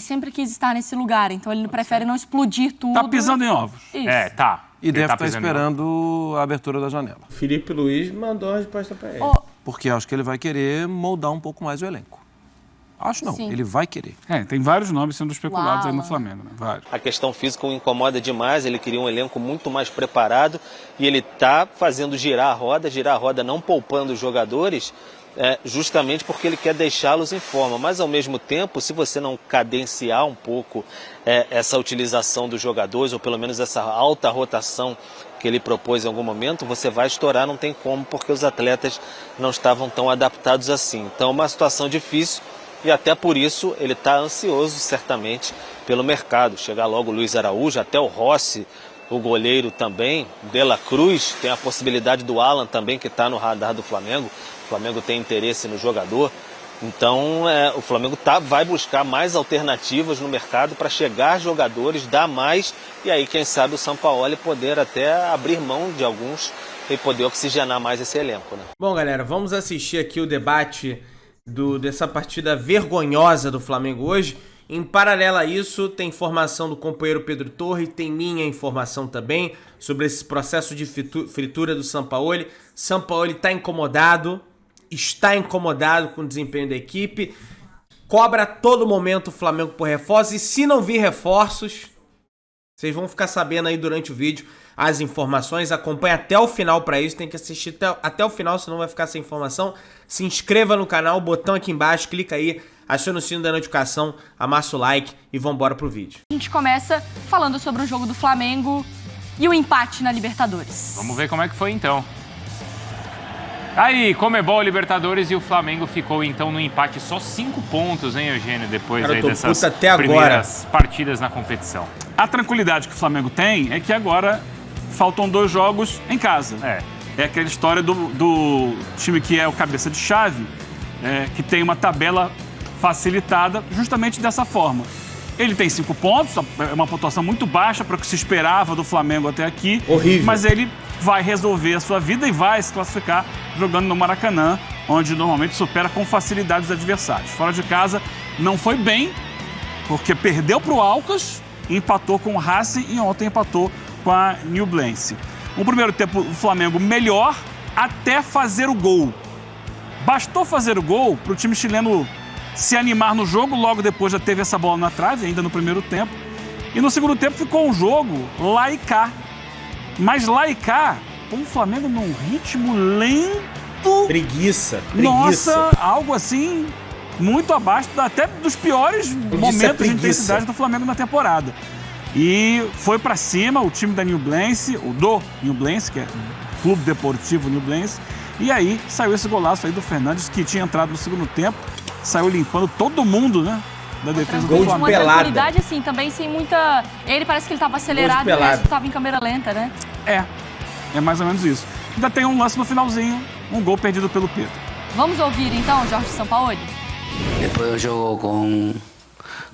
Ele sempre quis estar nesse lugar, então ele prefere não explodir tudo. Tá pisando em ovos. Isso. Tá. E deve estar esperando a abertura da janela. Felipe Luiz mandou a resposta para ele. Porque acho que ele vai querer moldar um pouco mais o elenco. Acho não, ele vai querer. Tem vários nomes sendo especulados aí no Flamengo, né? Vários. A questão física o incomoda demais, ele queria um elenco muito mais preparado e ele está fazendo girar a roda não poupando os jogadores, justamente porque ele quer deixá-los em forma. Mas ao mesmo tempo, se você não cadenciar um pouco essa utilização dos jogadores, ou pelo menos essa alta rotação que ele propôs em algum momento, você vai estourar, não tem como, porque os atletas não estavam tão adaptados assim. Então, uma situação difícil. E até por isso ele está ansioso, certamente, pelo mercado. Chegar logo o Luiz Araújo, até o Rossi, o goleiro também, De La Cruz, tem a possibilidade do Alan também, que está no radar do Flamengo. O Flamengo tem interesse no jogador. Então o Flamengo vai buscar mais alternativas no mercado para chegar jogadores, dar mais, e aí quem sabe o Sampaoli poder até abrir mão de alguns e poder oxigenar mais esse elenco, né? Bom, galera, vamos assistir aqui o debate dessa partida vergonhosa do Flamengo hoje. Em paralelo a isso, tem informação do companheiro Pedro Torre, tem minha informação também sobre esse processo de fritura do Sampaoli. Sampaoli está incomodado com o desempenho da equipe, cobra a todo momento o Flamengo por reforços, e se não vir reforços, vocês vão ficar sabendo aí durante o vídeo as informações. Acompanha até o final para isso, tem que assistir até o final, senão vai ficar sem informação. Se inscreva no canal, botão aqui embaixo, clica aí, aciona o sino da notificação, amassa o like e vambora pro vídeo. A gente começa falando sobre o jogo do Flamengo e o empate na Libertadores. Vamos ver como é que foi então. Aí, Conmebol, Libertadores, e o Flamengo ficou então no empate, só 5 pontos, hein, Eugênio, depois aí dessas primeiras partidas na competição. A tranquilidade que o Flamengo tem é que agora faltam 2 jogos em casa. É aquela história do time que é o cabeça de chave, que tem uma tabela facilitada justamente dessa forma. Ele tem 5 pontos, é uma pontuação muito baixa para o que se esperava do Flamengo até aqui. Horrível. Mas ele vai resolver a sua vida e vai se classificar jogando no Maracanã, onde normalmente supera com facilidade os adversários. Fora de casa não foi bem, porque perdeu para o Alcas, empatou com o Racing e ontem empatou com a Newblense. No primeiro tempo, o Flamengo melhor até fazer o gol. Bastou fazer o gol para o time chileno se animar no jogo, logo depois já teve essa bola na trave, ainda no primeiro tempo. E no segundo tempo ficou um jogo lá e cá. Mas lá e cá, com o Flamengo num ritmo lento. Preguiça. Nossa, algo assim muito abaixo até dos piores momentos de intensidade do Flamengo na temporada. E foi pra cima o time da Newblense, do Newblense, que é o Clube Deportivo Newblense. E aí saiu esse golaço aí do Fernandes, que tinha entrado no segundo tempo. Saiu limpando todo mundo, né? Da defesa do Flamengo. Uma tranquilidade, assim, também sem muita... Ele parece que ele tava acelerado e o resto tava em câmera lenta, né? É mais ou menos isso. Ainda tem um lance no finalzinho, um gol perdido pelo Pedro. Vamos ouvir então Jorge Sampaoli? Depois do jogo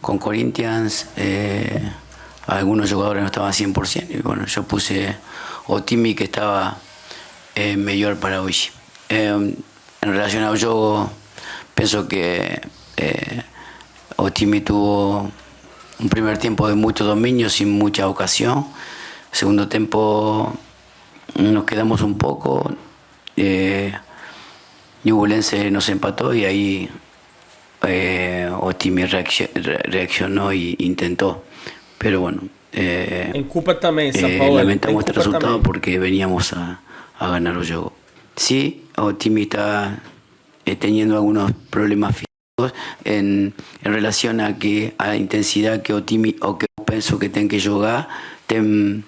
com Corinthians, algunos jugadores no estaban 100%. Y bueno, yo puse Otimi, que estaba mejor para hoy. En relación al juego, pienso que Otimi tuvo un primer tiempo de mucho dominio sin mucha ocasión. Segundo tiempo nos quedamos un poco. Ñublense nos empató y ahí Otimi reaccionó e intentó. Pero bueno, culpa también, Sampaoli, lamentamos este resultado porque veníamos a ganar el juego. Sí, Otimi está teniendo algunos problemas físicos en relación a la intensidad que Otimi, o que pienso que tiene que jugar, tiene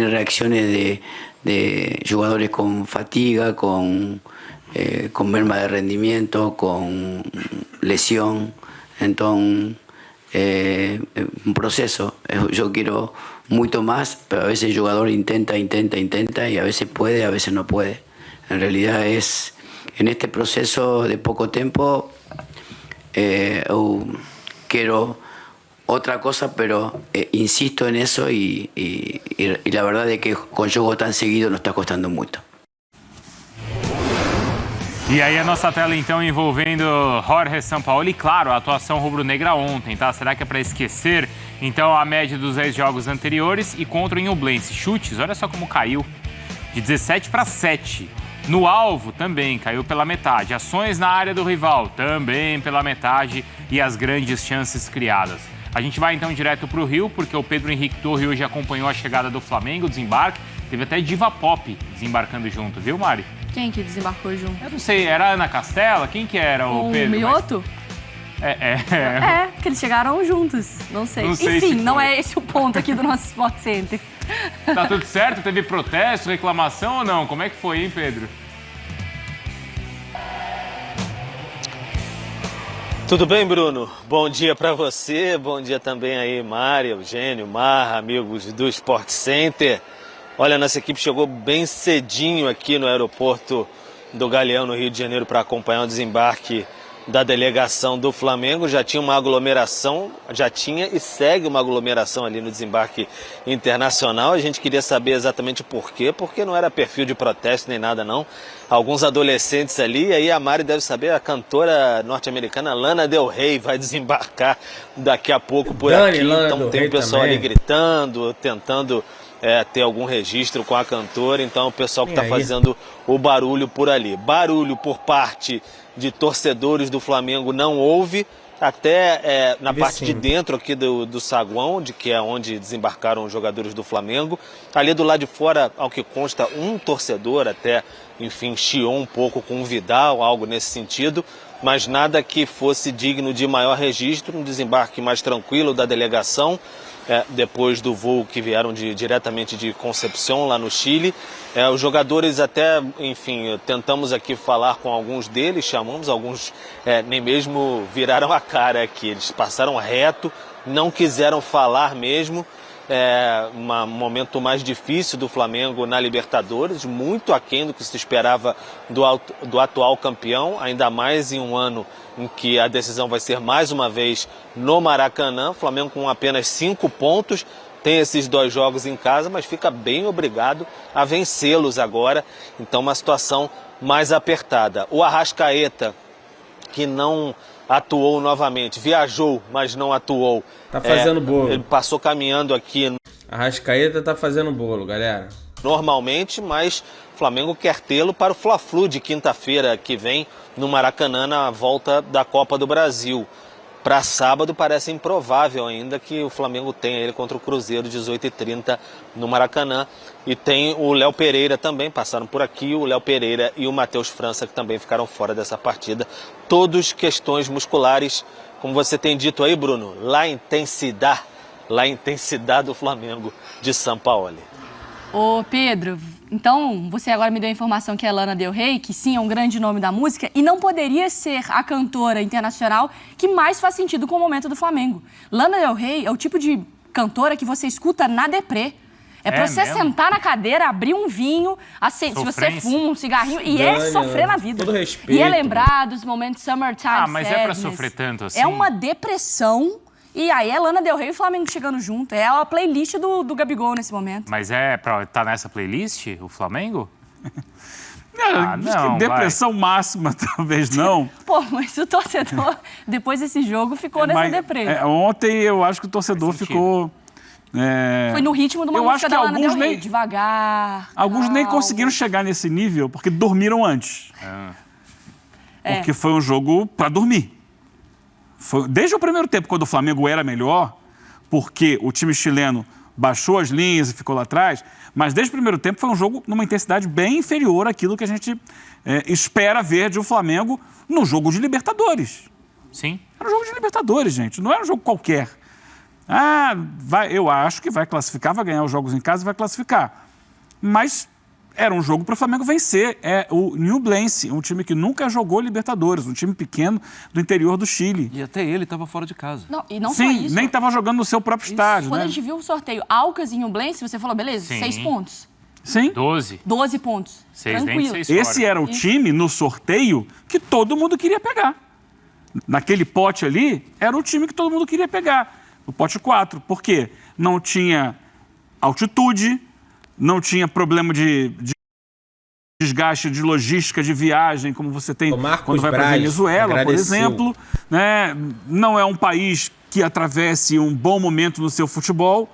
reacciones de jugadores con fatiga, con merma de rendimiento, con lesión. Entonces, un proceso. Yo quiero mucho más, pero a veces el jugador intenta y a veces puede, a veces no puede. En realidad es, en este proceso de poco tiempo, quiero otra cosa, pero insisto en eso y la verdad es que con juego tan seguido nos está costando mucho. E aí a nossa tela, então, envolvendo Jorge Sampaoli. E, claro, a atuação rubro-negra ontem, tá? Será que é para esquecer? Então, a média dos 10 jogos anteriores e contra o Ñublense. Chutes, olha só como caiu. De 17 para 7. No alvo, também caiu pela metade. Ações na área do rival, também pela metade. E as grandes chances criadas. A gente vai, então, direto para o Rio, porque o Pedro Henrique Torre hoje acompanhou a chegada do Flamengo, o desembarque. Teve até Diva Pop desembarcando junto, viu, Mari? Quem que desembarcou junto? Eu não sei, era a Ana Castela? Quem que era o Pedro? O Mioto? É, porque eles chegaram juntos. Não sei. Não sei. Enfim, não é esse o ponto aqui do nosso Sport Center. Tá tudo certo? Teve protesto, reclamação ou não? Como é que foi, hein, Pedro? Tudo bem, Bruno? Bom dia para você, bom dia também aí, Mari, Eugênio, Marra, amigos do Sport Center. Olha, nossa equipe chegou bem cedinho aqui no aeroporto do Galeão, no Rio de Janeiro, para acompanhar o desembarque da delegação do Flamengo. Já tinha uma aglomeração, e segue uma aglomeração ali no desembarque internacional. A gente queria saber exatamente por quê, porque não era perfil de protesto nem nada não. Alguns adolescentes ali, e aí a Mari deve saber, a cantora norte-americana Lana Del Rey vai desembarcar daqui a pouco por aqui. Então tem o pessoal ali gritando, tentando ter algum registro com a cantora, então o pessoal que está fazendo o barulho por ali. Barulho por parte de torcedores do Flamengo não houve, até na parte de dentro aqui do saguão, que é onde desembarcaram os jogadores do Flamengo. Ali do lado de fora, ao que consta, um torcedor até, enfim, chiou um pouco com o Vidal, algo nesse sentido, mas nada que fosse digno de maior registro, um desembarque mais tranquilo da delegação. Depois do voo que vieram diretamente de Concepción, lá no Chile. Os jogadores até, enfim, tentamos aqui falar com alguns deles, chamamos, alguns nem mesmo viraram a cara aqui, eles passaram reto, não quiseram falar mesmo. Um momento mais difícil do Flamengo na Libertadores, muito aquém do que se esperava do atual campeão, ainda mais em um ano em que a decisão vai ser mais uma vez no Maracanã. Flamengo com apenas 5 pontos, tem esses 2 jogos em casa, mas fica bem obrigado a vencê-los agora, então uma situação mais apertada. O Arrascaeta, que não atuou novamente, viajou, mas não atuou. Tá fazendo bolo. Ele passou caminhando aqui. Arrascaeta tá fazendo bolo, galera. Normalmente, mas o Flamengo quer tê-lo para o Fla-Flu de quinta-feira que vem no Maracanã, na volta da Copa do Brasil. Para sábado parece improvável ainda que o Flamengo tenha ele contra o Cruzeiro, 18h30 no Maracanã. E tem o Léo Pereira também, passaram por aqui, o Léo Pereira e o Matheus França, que também ficaram fora dessa partida. Todos questões musculares, como você tem dito aí, Bruno, la intensidade do Flamengo de Sampaoli. Ô, Pedro, então você agora me deu a informação que é Lana Del Rey, que sim, é um grande nome da música, e não poderia ser a cantora internacional que mais faz sentido com o momento do Flamengo. Lana Del Rey é o tipo de cantora que você escuta na deprê. Pra você sentar na cadeira, abrir um vinho, se você fuma um cigarrinho, e sofrer na vida. Todo respeito. E lembrar dos momentos Summertime mas Sadness. é pra sofrer tanto assim? É uma depressão. E aí é Lana Del Rey e o Flamengo chegando junto. É a playlist do Gabigol nesse momento. Mas tá nessa playlist, o Flamengo? Não, depressão máxima, talvez não. Pô, mas o torcedor, depois desse jogo, ficou nessa deprê. Ontem eu acho que o torcedor ficou... Foi no ritmo de uma música da Lana Del Rey, devagar. Alguns nem conseguiram chegar nesse nível porque dormiram antes. Porque foi um jogo para dormir. Desde o primeiro tempo, quando o Flamengo era melhor, porque o time chileno baixou as linhas e ficou lá atrás, mas desde o primeiro tempo foi um jogo numa intensidade bem inferior àquilo que a gente espera ver de um Flamengo no jogo de Libertadores. Sim. Era um jogo de Libertadores, gente, não era um jogo qualquer. Eu acho que vai classificar, vai ganhar os jogos em casa e vai classificar. Mas era um jogo para o Flamengo vencer. O Ñublense, um time que nunca jogou Libertadores, um time pequeno do interior do Chile. E até ele estava fora de casa. E não Sim, só isso. nem estava jogando no seu próprio estádio. Quando a gente viu o sorteio Alcas e Ñublense, você falou, beleza, 6 pontos. Sim. 12 pontos. 6 dentro, 6 fora. Esse era o time no sorteio que todo mundo queria pegar. Naquele pote ali, era o time que todo mundo queria pegar. O pote 4. Por quê? Não tinha altitude, não tinha problema de desgaste de logística de viagem, como você tem quando vai para a Braz Venezuela, por agradeceu. exemplo. Né? Não é um país que atravesse um bom momento no seu futebol.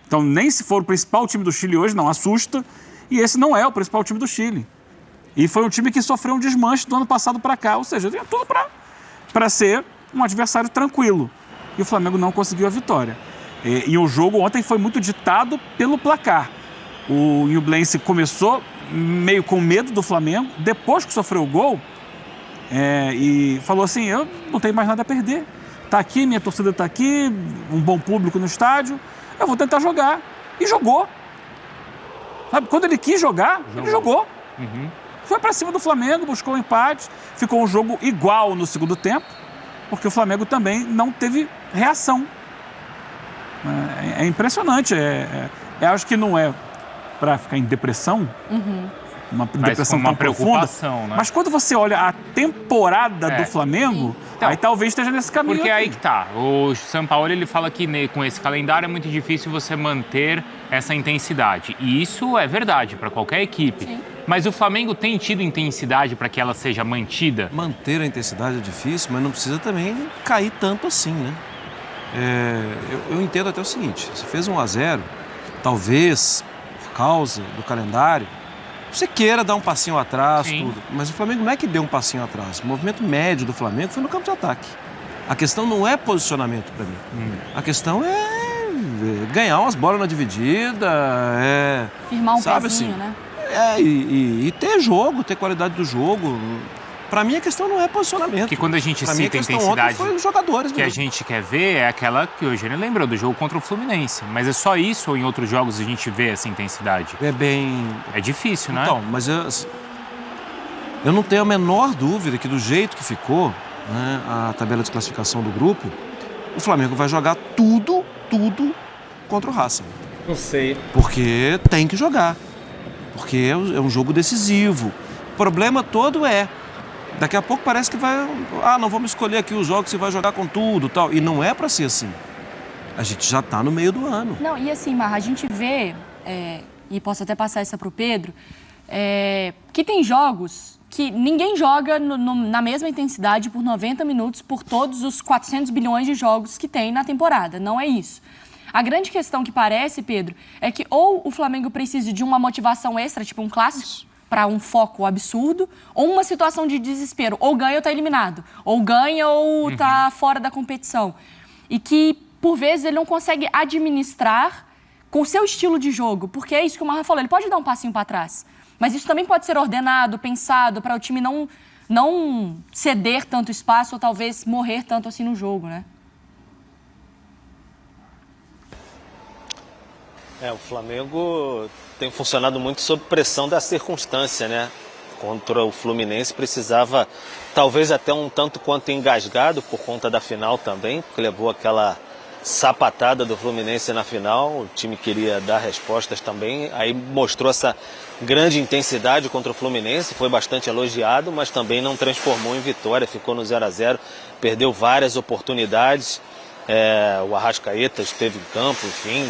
Então, nem se for o principal time do Chile hoje, não assusta. E esse não é o principal time do Chile. E foi um time que sofreu um desmanche do ano passado para cá. Ou seja, tinha tudo para ser um adversário tranquilo. E o Flamengo não conseguiu a vitória. E o jogo ontem foi muito ditado pelo placar. O Ñublense começou meio com medo do Flamengo, depois que sofreu o gol, e falou assim, eu não tenho mais nada a perder. Tá aqui, minha torcida tá aqui, um bom público no estádio, eu vou tentar jogar. E jogou. Sabe, quando ele quis jogar, ele jogou. Foi para cima do Flamengo, buscou um empate, ficou um jogo igual no segundo tempo, porque o Flamengo também não teve reação. É impressionante. Acho que não é para ficar em depressão, uma depressão tão profunda. Né? Mas quando você olha a temporada do Flamengo, então, aí talvez esteja nesse caminho. Porque aqui. aí que tá. O Sampaoli, ele fala que com esse calendário é muito difícil você manter essa intensidade. E isso é verdade para qualquer equipe. Sim. Mas o Flamengo tem tido intensidade para que ela seja mantida? Manter a intensidade é difícil, mas não precisa também cair tanto assim, né? Eu entendo até o seguinte, você fez 1-0, talvez, por causa do calendário, você queira dar um passinho atrás, tudo. Mas o Flamengo não é que deu um passinho atrás. O movimento médio do Flamengo foi no campo de ataque. A questão não é posicionamento para mim. A questão é ganhar umas bolas na dividida, firmar um sabe, pezinho, assim, né? E ter jogo, ter qualidade do jogo. Para mim, a questão não é posicionamento. Porque quando a gente pra cita mim, a intensidade foi os jogadores que mesmo. a gente quer ver é aquela que o Eugênio lembrou, do jogo contra o Fluminense. Mas é só isso ou em outros jogos a gente vê essa intensidade? É difícil, né? Então, mas eu não tenho a menor dúvida que do jeito que ficou, né, a tabela de classificação do grupo, o Flamengo vai jogar tudo contra o Racing. Não sei. Porque tem que jogar. Porque é um jogo decisivo. O problema todo daqui a pouco parece que vai... não vamos escolher aqui os jogos que você vai jogar com tudo e tal. E não é para ser assim. A gente já está no meio do ano. Não, e assim, Marra, a gente vê, e posso até passar essa para o Pedro, que tem jogos que ninguém joga na mesma intensidade por 90 minutos por todos os 400 bilhões de jogos que tem na temporada. Não é isso. A grande questão que parece, Pedro, é que ou o Flamengo precisa de uma motivação extra, tipo um clássico, para um foco absurdo, ou uma situação de desespero. Ou ganha ou está eliminado. Ou ganha ou está fora da competição. E que, por vezes, ele não consegue administrar com o seu estilo de jogo. Porque é isso que o Marra falou, ele pode dar um passinho para trás. Mas isso também pode ser ordenado, pensado, para o time não ceder tanto espaço ou talvez morrer tanto assim no jogo, né? O Flamengo tem funcionado muito sob pressão da circunstância, né? Contra o Fluminense precisava, talvez até um tanto quanto engasgado por conta da final também, porque levou aquela sapatada do Fluminense na final, o time queria dar respostas também, aí mostrou essa grande intensidade contra o Fluminense, foi bastante elogiado, mas também não transformou em vitória, ficou no 0-0, perdeu várias oportunidades. O Arrascaeta esteve em campo, enfim,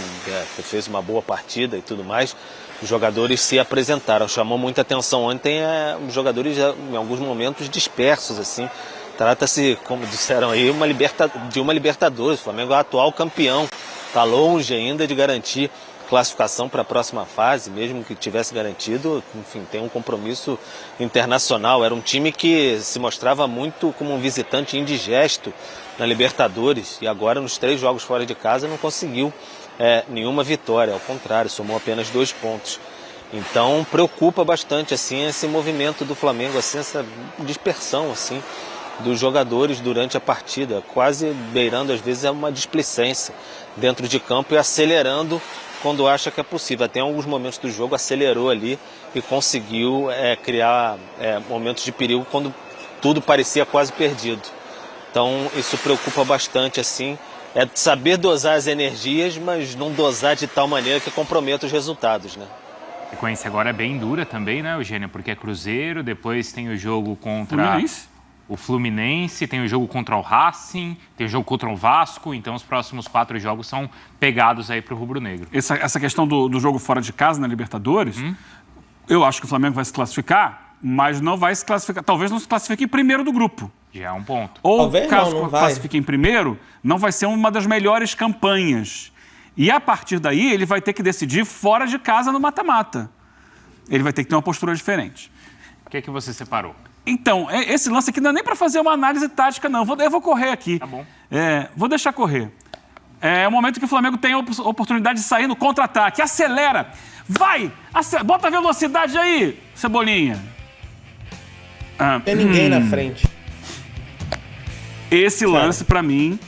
fez uma boa partida e tudo mais. Os jogadores se apresentaram, chamou muita atenção ontem os jogadores em alguns momentos dispersos, assim. Trata-se, como disseram aí, de uma Libertadores. O Flamengo é o atual campeão, está longe ainda de garantir classificação para a próxima fase, mesmo que tivesse garantido, enfim, tem um compromisso internacional. Era um time que se mostrava muito como um visitante indigesto na Libertadores e agora nos 3 jogos fora de casa não conseguiu nenhuma vitória, ao contrário, somou apenas 2 pontos. Então preocupa bastante assim esse movimento do Flamengo, assim, essa dispersão assim dos jogadores durante a partida, quase beirando às vezes uma displicência dentro de campo e acelerando quando acha que é possível. Até em alguns momentos do jogo acelerou ali e conseguiu criar momentos de perigo quando tudo parecia quase perdido. Então isso preocupa bastante, assim, saber dosar as energias, mas não dosar de tal maneira que comprometa os resultados, né? A sequência agora é bem dura também, né, Eugênio? Porque é Cruzeiro, depois tem o jogo contra o Fluminense, tem o jogo contra o Racing, tem o jogo contra o Vasco, então os próximos 4 jogos são pegados aí para o rubro-negro. Essa questão do jogo fora de casa na Libertadores, Eu acho que o Flamengo vai se classificar, mas não vai se classificar. Talvez não se classifique em primeiro do grupo. Já é um ponto. Ou Talvez caso não vai. classifique em primeiro, não vai ser uma das melhores campanhas. E a partir daí, ele vai ter que decidir fora de casa no mata-mata. Ele vai ter que ter uma postura diferente. O que é que você separou? Então, esse lance aqui não é nem para fazer uma análise tática, não. Eu vou correr aqui. Tá bom. Vou deixar correr. É o momento que o Flamengo tem a oportunidade de sair no contra-ataque. Acelera! Vai! Bota a velocidade aí, Cebolinha. Tem ninguém na frente. Esse lance, para mim,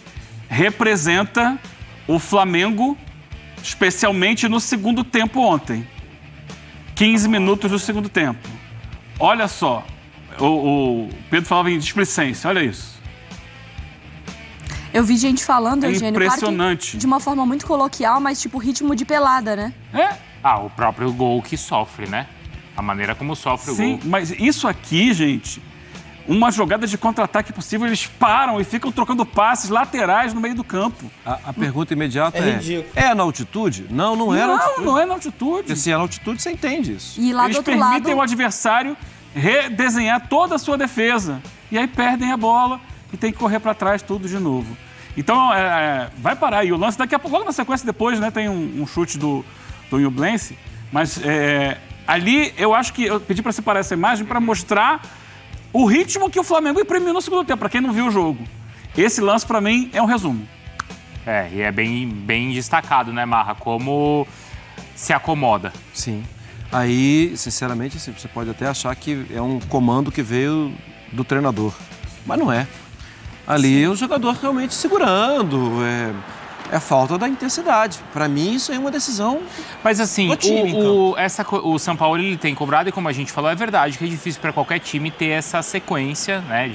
representa o Flamengo, especialmente no segundo tempo ontem. 15 minutos do segundo tempo. Olha só. O Pedro falava em displicência, olha isso. Eu vi gente falando, Eugênio, impressionante. Claro que de uma forma muito coloquial, mas tipo ritmo de pelada, né? O próprio gol que sofre, né? A maneira como sofre o gol. Sim, mas isso aqui, gente, uma jogada de contra-ataque possível, eles param e ficam trocando passes laterais no meio do campo. A pergunta imediata É é: ridículo. é na altitude? Não é na altitude. Não é na altitude. Porque se é na altitude, você entende isso. E lá Eles do outro permitem lado, o adversário redesenhar toda a sua defesa. E aí perdem a bola e tem que correr para trás tudo de novo. Então, vai parar. E o lance daqui a pouco, logo na sequência depois, né, tem um chute do Nublense. Mas ali eu acho que eu pedi para separar essa imagem para mostrar o ritmo que o Flamengo imprimiu no segundo tempo, para quem não viu o jogo. Esse lance, para mim, é um resumo. E é bem destacado, né, Marra? Como se acomoda. Sim. Aí, sinceramente, assim, você pode até achar que é um comando que veio do treinador. Mas não é. Ali o jogador realmente segurando, é falta da intensidade. Para mim, isso é uma decisão. Mas assim, do time em campo. o São Paulo ele tem cobrado e como a gente falou, é verdade que é difícil para qualquer time ter essa sequência, né,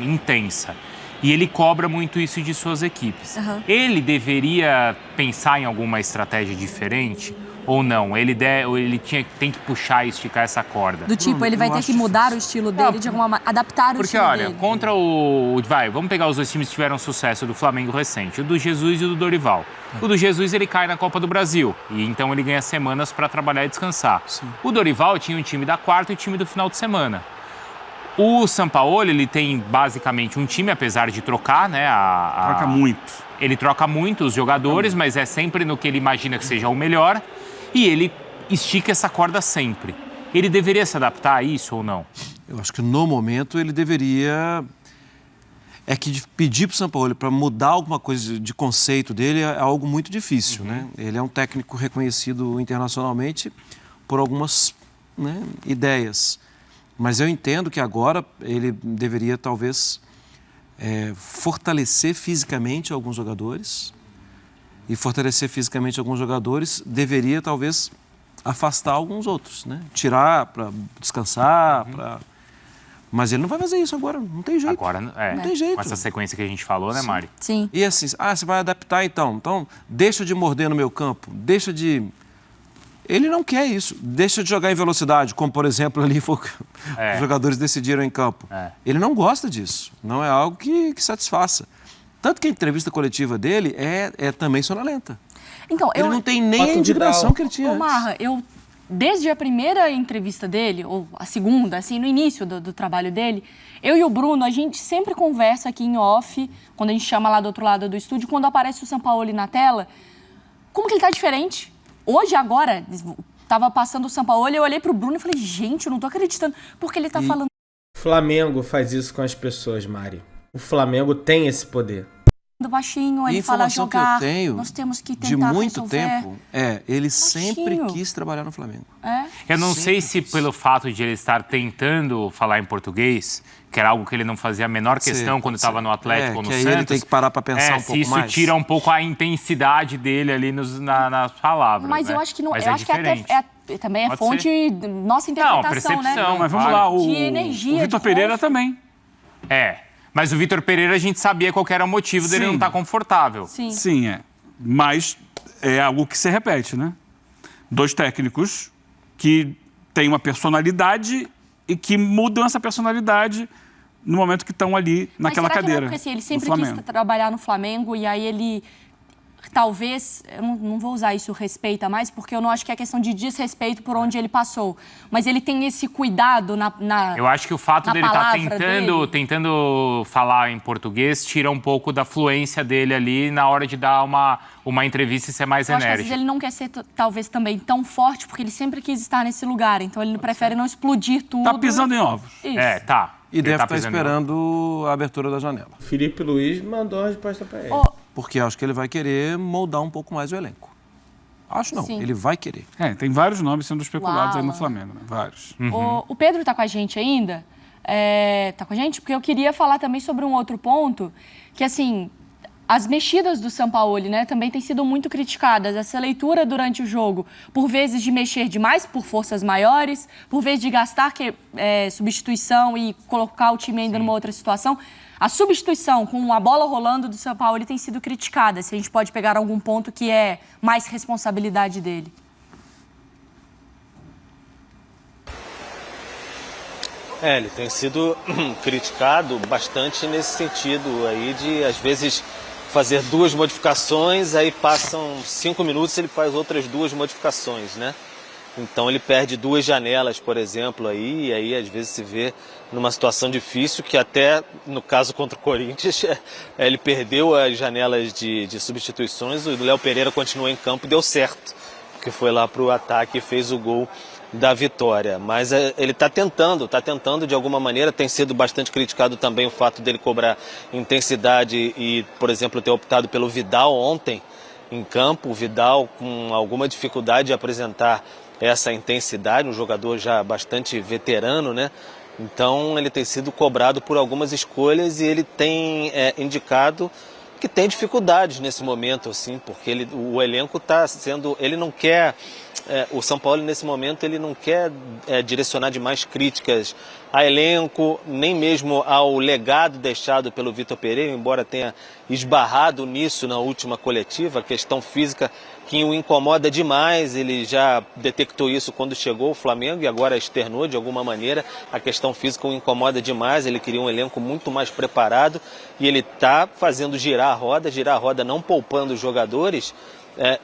intensa. E ele cobra muito isso de suas equipes. Uhum. Ele deveria pensar em alguma estratégia diferente ou não? Ele tem que puxar e esticar essa corda. do tipo, ele vai ter que mudar o estilo dele de alguma maneira, adaptar o Porque, estilo olha, dele. contra vamos pegar os dois times que tiveram sucesso do Flamengo recente, o do Jesus e o do Dorival. O do Jesus, ele cai na Copa do Brasil, e então ele ganha semanas para trabalhar e descansar. Sim. O Dorival tinha um time da quarta e o time do final de semana. O Sampaoli, ele tem basicamente um time, apesar de trocar, né? Troca muito. Ele troca muito os jogadores, mas é sempre no que ele imagina que seja o melhor, e ele estica essa corda sempre. Ele deveria se adaptar a isso ou não? Eu acho que no momento ele deveria... É que pedir para o São Paulo para mudar alguma coisa de conceito dele é algo muito difícil, né? Ele é um técnico reconhecido internacionalmente por algumas, né, ideias. Mas eu entendo que agora ele deveria talvez fortalecer fisicamente alguns jogadores. E fortalecer fisicamente alguns jogadores deveria talvez afastar alguns outros, né? Tirar para descansar, Mas ele não vai fazer isso agora, não tem jeito. Agora, não tem jeito. Com essa sequência que a gente falou, né, Mari? Sim. E assim, você vai adaptar então. Então, deixa de morder no meu campo, deixa de... Ele não quer isso. Deixa de jogar em velocidade, como, por exemplo, ali os jogadores decidiram em campo. Ele não gosta disso. Não é algo que satisfaça. Tanto que a entrevista coletiva dele é também sonolenta. Então, Ele não tem nem a indignação que ele tinha Ô, Marra, desde a primeira entrevista dele, ou a segunda, assim, no início do trabalho dele, eu e o Bruno, a gente sempre conversa aqui em off, quando a gente chama lá do outro lado do estúdio, quando aparece o Sampaoli na tela, como que ele tá diferente? Hoje, agora, tava passando o Sampaoli, eu olhei pro Bruno e falei, gente, eu não tô acreditando, porque ele tá falando... O Flamengo faz isso com as pessoas, Mari. O Flamengo tem esse poder. baixinho, ele E a fala informação que jogar, eu tenho nós temos que tentar de muito resolver. tempo ele sempre Baixinho. quis trabalhar no Flamengo. Eu não sei se pelo fato de ele estar tentando falar em português, que era algo que ele não fazia a menor questão quando estava no Atlético ou no que aí Santos. ele tem que parar para pensar um se pouco isso mais. tira um pouco a intensidade dele ali nas palavras. Mas né? eu acho que não, Mas eu acho que diferente. também é Pode fonte nossa interpretação, percepção, né? Mas vamos lá, De energia, o Vitor de Pereira rosto. também. Mas o Vitor Pereira a gente sabia qual que era o motivo dele Sim. não estar confortável. Sim. Sim, Mas é algo que se repete, né? Dois técnicos que têm uma personalidade e que mudam essa personalidade no momento que estão ali naquela Mas será cadeira. Que não é porque, assim, ele sempre do Flamengo. quis trabalhar no Flamengo e aí ele talvez, eu não vou usar isso respeita mais, porque eu não acho que é questão de desrespeito por onde ele passou, mas ele tem esse cuidado na Eu acho que o fato dele estar palavra tentando falar em português tira um pouco da fluência dele ali na hora de dar uma entrevista e ser mais eu acho que às enérgico. vezes ele não quer ser, talvez, também tão forte, porque ele sempre quis estar nesse lugar, então ele prefere não explodir tudo. Tá pisando em ovos. Isso. Tá. E Ele deve tá estar pisando em esperando a abertura da janela. Felipe Luiz mandou a resposta para ele. Porque acho que ele vai querer moldar um pouco mais o elenco. Acho não, Sim. ele vai querer. Tem vários nomes sendo especulados aí no Alan. Flamengo, né? Vários. O Pedro tá com a gente ainda? Tá com a gente? Porque eu queria falar também sobre um outro ponto, que assim, as mexidas do Sampaoli, né, também têm sido muito criticadas. Essa leitura durante o jogo, por vezes de mexer demais por forças maiores, por vezes de gastar substituição e colocar o time ainda numa outra situação. A substituição com a bola rolando do Sampaoli tem sido criticada. Se a gente pode pegar algum ponto que é mais responsabilidade dele. Ele tem sido criticado bastante nesse sentido aí de, às vezes, fazer 2 modificações, aí passam 5 minutos e ele faz outras 2 modificações, né? Então ele perde 2 janelas, por exemplo, aí, e aí às vezes se vê numa situação difícil, que até no caso contra o Corinthians, ele perdeu as janelas de substituições, o Léo Pereira continuou em campo e deu certo, porque foi lá para o ataque e fez o gol da vitória. Mas ele está tentando de alguma maneira. Tem sido bastante criticado também o fato dele cobrar intensidade e, por exemplo, ter optado pelo Vidal ontem em campo. O Vidal com alguma dificuldade de apresentar essa intensidade, um jogador já bastante veterano, né? Então ele tem sido cobrado por algumas escolhas e ele tem indicado que tem dificuldades nesse momento, assim, porque o elenco está sendo... Ele não quer... o São Paulo, nesse momento, ele não quer direcionar demais críticas a elenco, nem mesmo ao legado deixado pelo Vitor Pereira, embora tenha esbarrado nisso na última coletiva, a questão física que o incomoda demais. Ele já detectou isso quando chegou ao Flamengo e agora externou de alguma maneira. A questão física o incomoda demais, ele queria um elenco muito mais preparado e ele está fazendo girar a roda não poupando os jogadores,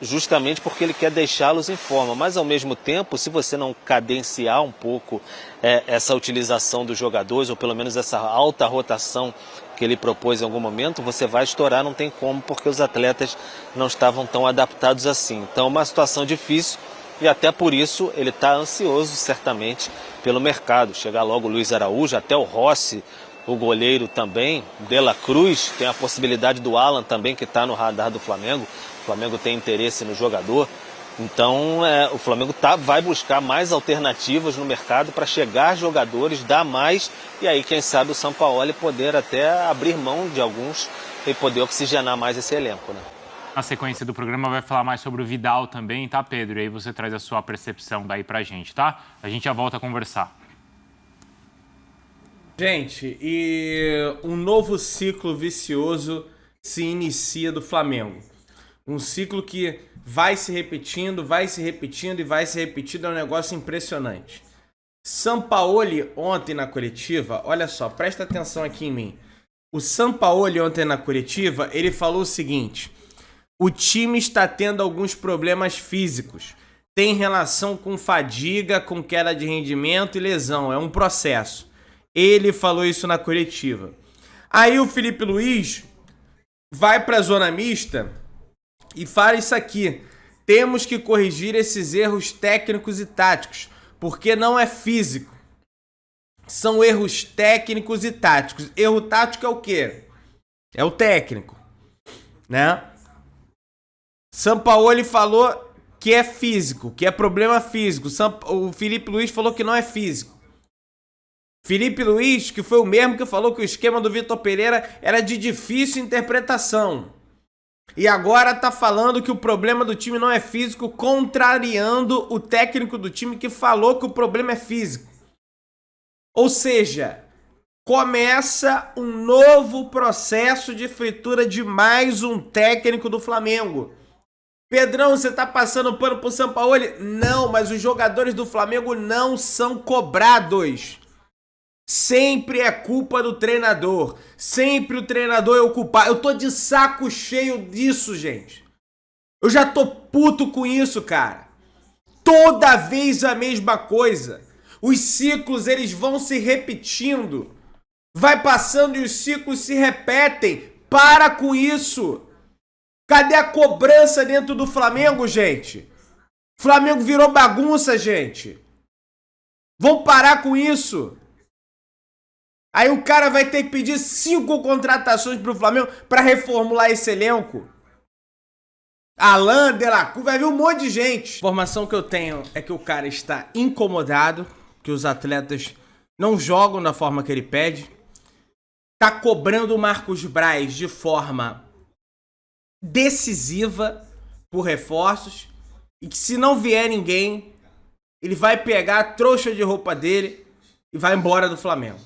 justamente porque ele quer deixá-los em forma. Mas, ao mesmo tempo, se você não cadenciar um pouco essa utilização dos jogadores, ou pelo menos essa alta rotação que ele propôs em algum momento, você vai estourar, não tem como, porque os atletas não estavam tão adaptados assim. Então, uma situação difícil e até por isso ele está ansioso, certamente, pelo mercado. Chegar logo o Luiz Araújo, até o Rossi, o goleiro também, De La Cruz, tem a possibilidade do Alan também, que está no radar do Flamengo. O Flamengo tem interesse no jogador. Então, o Flamengo vai buscar mais alternativas no mercado para chegar jogadores, dar mais, e aí, quem sabe, o Sampaoli poder até abrir mão de alguns e poder oxigenar mais esse elenco, né? Na sequência do programa vai falar mais sobre o Vidal também, tá, Pedro? E aí você traz a sua percepção daí pra gente, tá? A gente já volta a conversar. Gente, e um novo ciclo vicioso se inicia do Flamengo. Um ciclo que vai se repetindo e vai se repetindo, é um negócio impressionante. Sampaoli ontem na coletiva, olha só, presta atenção aqui em mim. O Sampaoli ontem na coletiva, ele falou o seguinte: o time está tendo alguns problemas físicos. Tem relação com fadiga, com queda de rendimento e lesão, é um processo. Ele falou isso na coletiva. Aí o Felipe Luiz vai para a zona mista e fala isso aqui: temos que corrigir esses erros técnicos e táticos, porque não é físico. São erros técnicos e táticos. Erro tático é o quê? É o técnico, né? Sampaoli falou que é físico, que é problema físico. O Felipe Luiz falou que não é físico. Felipe Luiz, que foi o mesmo que falou que o esquema do Vitor Pereira era de difícil interpretação. E agora tá falando que o problema do time não é físico, contrariando o técnico do time que falou que o problema é físico. Ou seja, começa um novo processo de fritura de mais um técnico do Flamengo. Pedrão, você tá passando pano pro Sampaoli? Não, mas os jogadores do Flamengo não são cobrados. Sempre é culpa do treinador. Sempre o treinador é o culpado. Eu tô de saco cheio disso, gente. Eu já tô puto com isso, cara. Toda vez a mesma coisa. Os ciclos, eles vão se repetindo. Vai passando e os ciclos se repetem. Para com isso. Cadê a cobrança dentro do Flamengo, gente? O Flamengo virou bagunça, gente. Vão parar com isso. Aí o cara vai ter que pedir 5 contratações pro Flamengo para reformular esse elenco. Alain, Delacruz, vai vir um monte de gente. A informação que eu tenho é que o cara está incomodado, que os atletas não jogam da forma que ele pede. Tá cobrando o Marcos Braz de forma decisiva por reforços. E que se não vier ninguém, ele vai pegar a trouxa de roupa dele e vai embora do Flamengo.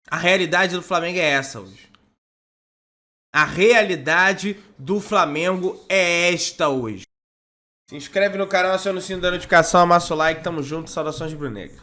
A realidade do Flamengo é essa hoje. A realidade do Flamengo é esta hoje. Se inscreve no canal, aciona o sino da notificação, amassa o like, tamo junto, saudações rubro-negras.